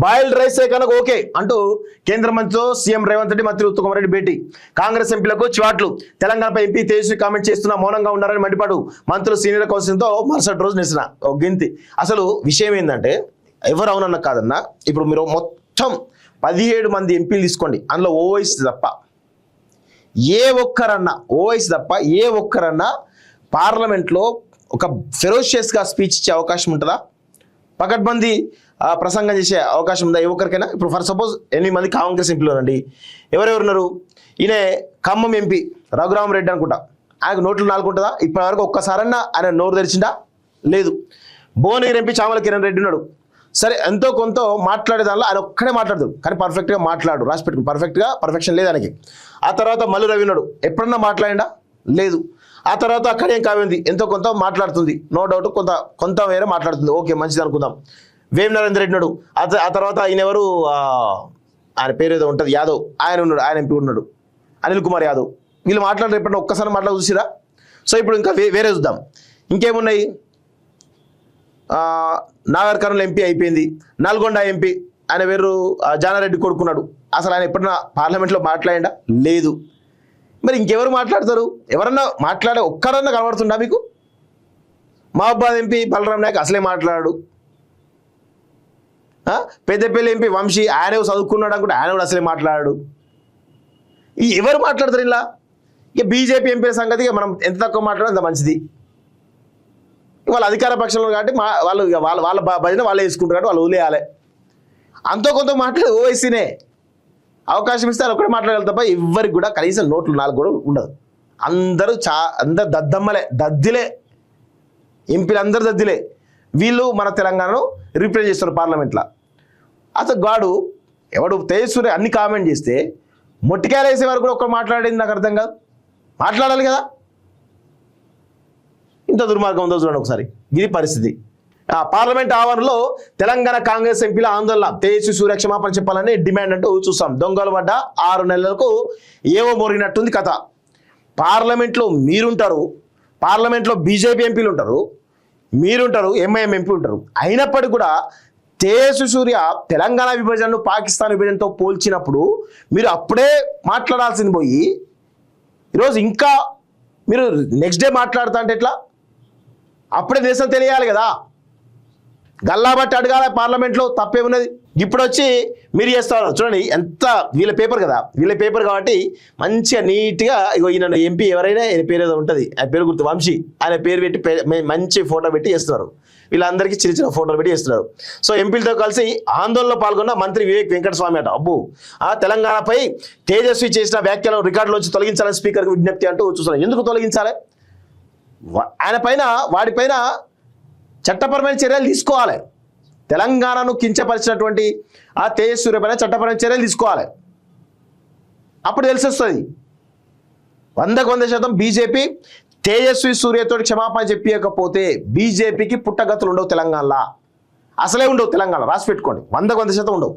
Boiled రైసే కనుక okay అంటూ కేంద్ర మంత్రితో సీఎం రేవంత్ రెడ్డి, మంత్రి ఉత్తమ్ కుమార్ రెడ్డి భేటీ. కాంగ్రెస్ ఎంపీలకు చివాట్లు. తెలంగాణపై ఎంపీ తేజస్వి కామెంట్ చేస్తున్నా మౌనంగా ఉన్నారని మండిపాటు. మంత్రులు సీనియర్ కౌన్సిల్తో మరుసటి రోజు నిరసన. గింతి. అసలు విషయం ఏంటంటే ఎవరు అవునన్న కాదన్నా, ఇప్పుడు మీరు మొత్తం 17 మంది ఎంపీలు తీసుకోండి, అందులో ఓవైసీ తప్ప ఏ ఒక్కరన్నా పార్లమెంట్లో ఒక ఫెరోషియస్గా స్పీచ్ ఇచ్చే అవకాశం ఉంటుందా? పకడ్బందీ ప్రసంగం చేసే అవకాశం ఉందా ఏ ఒక్కరికైనా? ఇప్పుడు ఫర్ సపోజ్ 8 మంది కాంగ్రెస్ ఎంపీలు అండి, ఎవరెవరున్నారు? ఈయన ఖమ్మం ఎంపీ రఘురామరెడ్డి అనుకుంటా, ఆయనకు నోట్లు 4 ఉంటుందా? ఇప్పటివరకు ఒక్కసారన్నా ఆయన నోరు తెరిచిందా? లేదు. భువనగిరి ఎంపీ చామల కిరణ్ రెడ్డి ఉన్నాడు. సరే, ఎంతో కొంత మాట్లాడే దానిలో ఆయన ఒక్కడే మాట్లాడదు, కానీ పర్ఫెక్ట్గా మాట్లాడు, రాసి పెట్టుకుని పర్ఫెక్షన్ లేదు ఆయనకి. ఆ తర్వాత మల్లు రవి ఉన్నాడు, ఎప్పుడన్నా మాట్లాడిందా? లేదు. ఆ తర్వాత అక్కడేం కావింది, ఎంతో కొంత మాట్లాడుతుంది, నో డౌట్, కొంత వేరే మాట్లాడుతుంది, ఓకే మంచిది అనుకుందాం. వేం నరేందర్ రెడ్డి ఉన్నాడు. ఆ తర్వాత ఆయన ఎవరు, ఆయన పేరు ఏదో ఉంటుంది, యాదవ్, ఆయన ఉన్నాడు, ఆయన ఎంపీ ఉన్నాడు, అనిల్ కుమార్ యాదవ్. వీళ్ళు మాట్లాడారు, ఎప్పుడన్నా ఒక్కసారి మాట్లాడి చూసిరా? సో ఇప్పుడు ఇంకా వేరే చూద్దాం. ఇంకేమున్నాయి? నాగర్ కర్నూలు ఎంపీ అయిపోయింది. నల్గొండ ఎంపీ ఆయన వేరు జానారెడ్డి కొడుకున్నాడు. అసలు ఆయన ఎప్పుడన్నా పార్లమెంట్లో మాట్లాడిండా? లేదు. మరి ఇంకెవరు మాట్లాడతారు? ఎవరన్నా మాట్లాడే ఒక్కరన్నా కనబడుతుందా మీకు? మహబాద్ ఎంపీ బలరాం నాయక్ అసలే మాట్లాడాడు. పెద్దపల్లి ఎంపీ వంశీ ఆయన చదువుకున్నాడు అనుకుంటే ఆయన కూడా అసలే మాట్లాడాడు. ఎవరు మాట్లాడతారు ఇలా? ఇక బీజేపీ ఎంపీ సంగతి ఇక మనం ఎంత తక్కువ మాట్లాడడం అంత మంచిది. వాళ్ళ అధికార పక్షంలో కాబట్టి వాళ్ళ భజన వాళ్ళే వేసుకుంటారు కాబట్టి వాళ్ళు వదిలేయాలి. అంతో కొంత మాట్లాడే ఓవైసీనే అవకాశం ఇస్తే ఒకటే మాట్లాడాలి తప్ప ఎవరికి కూడా కనీసం నోట్లు 4 కూడా ఉండదు. అందరూ అందరు దద్దిలే, ఎంపీలు అందరూ దద్దిలే. వీళ్ళు మన తెలంగాణను రిప్రజెంట్ చేస్తారు పార్లమెంట్లో. అసలు గాడు ఎవడు తేజస్వి అన్ని కామెంట్ చేస్తే మొట్టికాయలు వేసే వరకు కూడా ఒక్కరు మాట్లాడేది నాకు అర్థం కాదు. మాట్లాడాలి కదా, ఇంత దుర్మార్గం ఉందో చూడండి ఒకసారి. ఇది పరిస్థితి. పార్లమెంట్ ఆవరణలో తెలంగాణ కాంగ్రెస్ ఎంపీల ఆందోళన. తేజస్వి సూర్య క్షమాపణ చెప్పాలని డిమాండ్ అంటూ చూస్తాం. దొంగలు పడ్డ 6 నెలలకు ఏవో మొరిగినట్టుంది కథ. పార్లమెంట్లో మీరుంటారు, పార్లమెంట్లో బీజేపీ ఎంపీలు ఉంటారు, మీరుంటారు, ఎంఐఎం ఎంపీ ఉంటారు. అయినప్పటికీ కూడా తేజస్వి సూర్య తెలంగాణ విభజనను పాకిస్తాన్ విభజనతో పోల్చినప్పుడు మీరు అప్పుడే మాట్లాడాల్సింది పోయి ఈరోజు ఇంకా మీరు నెక్స్ట్ డే మాట్లాడుతా అంటే ఎట్లా? అప్పుడే దేశం తెలియాలి కదా, గల్లాబట్టి అడగాల పార్లమెంట్లో, తప్పేమున్నది? ఇప్పుడు వచ్చి మీరు చేస్తారు చూడండి, ఎంత వీళ్ళ పేపర్ కదా, వీళ్ళ పేపర్ కాబట్టి మంచిగా నీట్గా ఇగో ఈయన ఎంపీ ఎవరైనా ఆయన పేరు ఏదో ఉంటుంది, ఆయన పేరు గుర్తు వంశీ, ఆయన పేరు పెట్టి మంచి ఫోటో పెట్టి చేస్తున్నారు. వీళ్ళందరికీ చిన్న ఫోటోలు పెట్టి చేస్తున్నారు. సో ఎంపీలతో కలిసి ఆందోళనలో పాల్గొన్న మంత్రి వివేక్ వెంకటస్వామి అట, అబ్బు తెలంగాణపై తేజస్వి చేసిన వ్యాఖ్యలను రికార్డులోంచి తొలగించాలని స్పీకర్కి విజ్ఞప్తి అంటూ చూస్తున్నారు. ఎందుకు తొలగించాలి? వాడిపైన చట్టపరమైన చర్యలు తీసుకోవాలి. తెలంగాణను కించపరిచినటువంటి ఆ తేజస్వి పైన చట్టపరమైన చర్యలు తీసుకోవాలి. అప్పుడు తెలిసి వస్తుంది. 100% బీజేపీ తేజస్వి సూర్యతో క్షమాపణ చెప్పకపోతే బీజేపీకి పుట్టగతులు ఉండవు తెలంగాణలో, అసలే ఉండవు తెలంగాణ, రాసి పెట్టుకోండి. 100% ఉండవు.